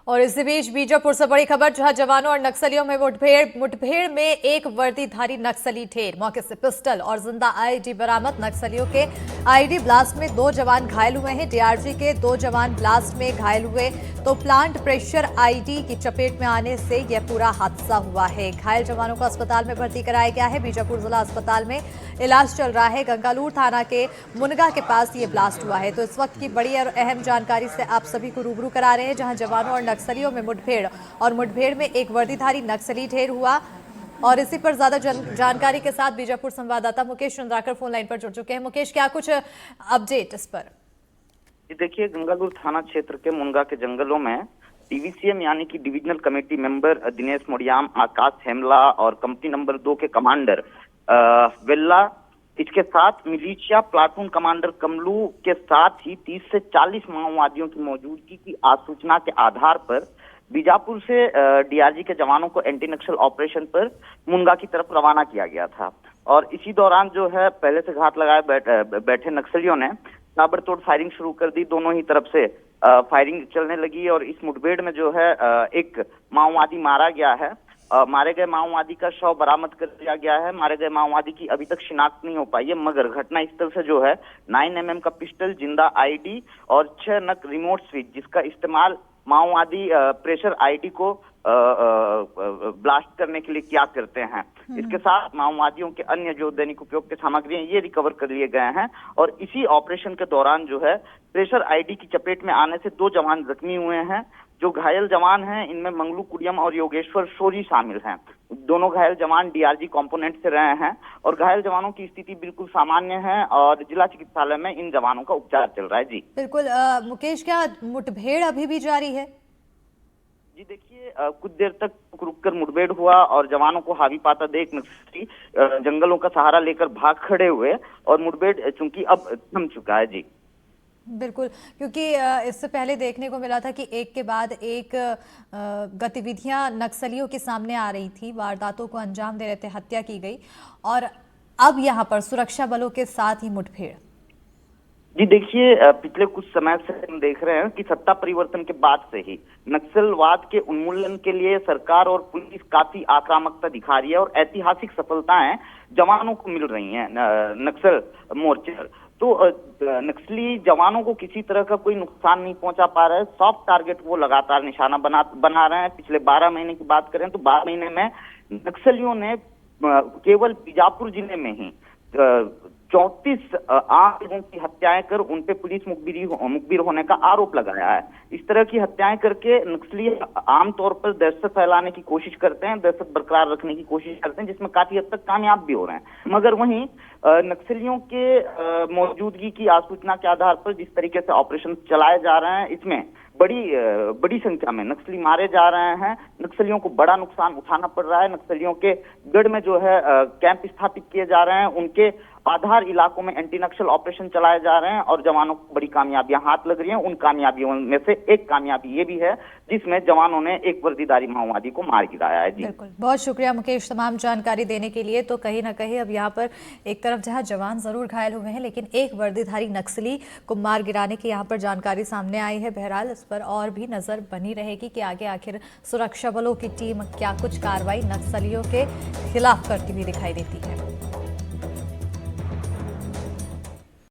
और इसी बीच बीजापुर से बड़ी खबर, जहां जवानों और नक्सलियों में मुठभेड़ में एक वर्दीधारी नक्सली ढेर, मौके से पिस्टल और जिंदा आईडी बरामद। नक्सलियों के आईडी ब्लास्ट में 2 जवान घायल हुए हैं। डीआरजी के 2 जवान ब्लास्ट में घायल हुए तो प्लांट प्रेशर आईडी की चपेट में आने से यह पूरा हादसा हुआ है। घायल जवानों को अस्पताल में भर्ती कराया गया है। बीजापुर जिला अस्पताल में इलाज चल रहा है। गंगालूर थाना के मुनगा के पास ये ब्लास्ट हुआ है। तो इस वक्त की बड़ी और अहम जानकारी से आप सभी को रूबरू करा रहे हैं, जहां जवानों और नक्सलियों में मुठभेड़ में एक वर्दीधारी नक्सली ढेर हुआ। और इसी पर ज्यादा जानकारी के साथ बीजापुर संवाददाता मुकेश चंद्राकर फोन लाइन पर जुड़ चुके हैं। मुकेश, क्या कुछ अपडेट इस पर? देखिए, गंगालूर थाना क्षेत्र के मुनगा के जंगलों में डीवीसीएम यानी कि divisional committee member Dinesh Modiyam, आकाश हेमला और कंपनी नंबर 2 के कमांडर वेल्ला, इसके साथ मिलिशिया प्लाटून कमांडर कमलू के साथ ही 30 से 40 माओवादियों की मौजूदगी की आसूचना के आधार पर बीजापुर से डीआरजी के जवानों को एंटी नक्सल ऑपरेशन पर मुनगा की तरफ रवाना किया गया था। और इसी दौरान जो है पहले से घात लगाए बैठे नक्सलियों ने ताबड़तोड़ फायरिंग शुरू कर दी। दोनों ही तरफ से फायरिंग चलने लगी और इस मुठभेड़ में जो है एक माओवादी मारा गया है। मारे गए माओवादी का शव बरामद कर लिया गया है। मारे गए माओवादी की अभी तक शिनाख्त नहीं हो पाई है, मगर घटना स्थल से जो है 9mm का पिस्टल, जिंदा आईडी और 6 नग रिमोट स्विच, जिसका इस्तेमाल माओवादी प्रेशर आईडी को ब्लास्ट करने के लिए क्या करते हैं। इसके साथ माओवादियों के अन्य जो दैनिक उपयोग के सामग्री हैं ये रिकवर कर लिए गए हैं। और इसी ऑपरेशन के दौरान जो है प्रेशर आईडी की चपेट में आने से 2 जवान जख्मी हुए हैं। जो घायल जवान हैं इनमें मंगलू कुडियम और योगेश्वर शोरी शामिल हैं। दोनों घायल जवान डीआरजी कंपोनेंट से रहे हैं और घायल जवानों की स्थिति बिल्कुल सामान्य है और जिला चिकित्सालय में इन जवानों का उपचार चल रहा है। जी बिल्कुल। मुकेश, क्या मुठभेड़ अभी भी जारी है? जी देखिए, कुछ देर तक रुककर मुठभेड़ हुआ और जवानों को हावी पाता देख नक्सली जंगलों का सहारा लेकर भाग खड़े हुए और मुठभेड़ चूंकि अब थम चुका है। जी बिल्कुल, क्योंकि इससे पहले देखने को मिला था कि एक के बाद एक गतिविधियां नक्सलियों के सामने आ रही थी, वारदातों को अंजाम दे रहे थे, हत्या की गई, और अब यहां पर सुरक्षा बलों के साथ ही मुठभेड़। जी देखिए, पिछले कुछ समय से हम देख रहे हैं कि सत्ता परिवर्तन के बाद से ही नक्सलवाद के उन्मूलन के लिए सरकार और पुलिस काफी आक्रामकता दिखा रही है और ऐतिहासिक सफलताएं जवानों को मिल रही हैं नक्सल मोर्चे पर। तो नक्सली जवानों को किसी तरह का कोई नुकसान नहीं पहुंचा पा रहा है। सॉफ्ट टारगेट वो लगातार निशाना बना रहे हैं। पिछले 12 महीने की बात करें तो 12 महीने में नक्सलियों ने केवल बीजापुर जिले में ही 34 आम लोगों की हत्याएं कर उन पे पुलिस मुखबिर होने का आरोप लगाया है। इस तरह की हत्याएं करके नक्सली आमतौर पर दहशत फैलाने की कोशिश करते हैं, दहशत बरकरार रखने की कोशिश करते हैं, जिसमें काफी हद तक कामयाब भी हो रहे हैं। मगर वहीं नक्सलियों के मौजूदगी की आसूचना के आधार पर जिस तरीके से ऑपरेशन चलाए जा रहे हैं, इसमें बड़ी संख्या में नक्सली मारे जा रहे हैं। नक्सलियों को बड़ा नुकसान उठाना पड़ रहा है। नक्सलियों के गढ़ में जो है कैंप स्थापित किए जा रहे हैं, उनके आधार इलाकों में एंटी नक्सल ऑपरेशन चलाए जा रहे हैं और जवानों को बड़ी कामयाबियां हाथ लग रही हैं। उन कामयाबियों में से एक कामयाबी ये भी है जिसमें जवानों ने एक वर्दीधारी माओवादी को मार गिराया है। जी बिल्कुल, बहुत शुक्रिया मुकेश तमाम जानकारी देने के लिए। तो कहीं ना कहीं अब यहाँ पर एक तरफ जहाँ जवान जरूर घायल हुए हैं, लेकिन एक वर्दीधारी नक्सली को मार गिराने की यहाँ पर जानकारी सामने आई है। बहरहाल इस पर और भी नजर बनी रहेगी कि आगे आखिर सुरक्षा बलों की टीम क्या कुछ कार्रवाई नक्सलियों के खिलाफ करती हुई दिखाई देती है।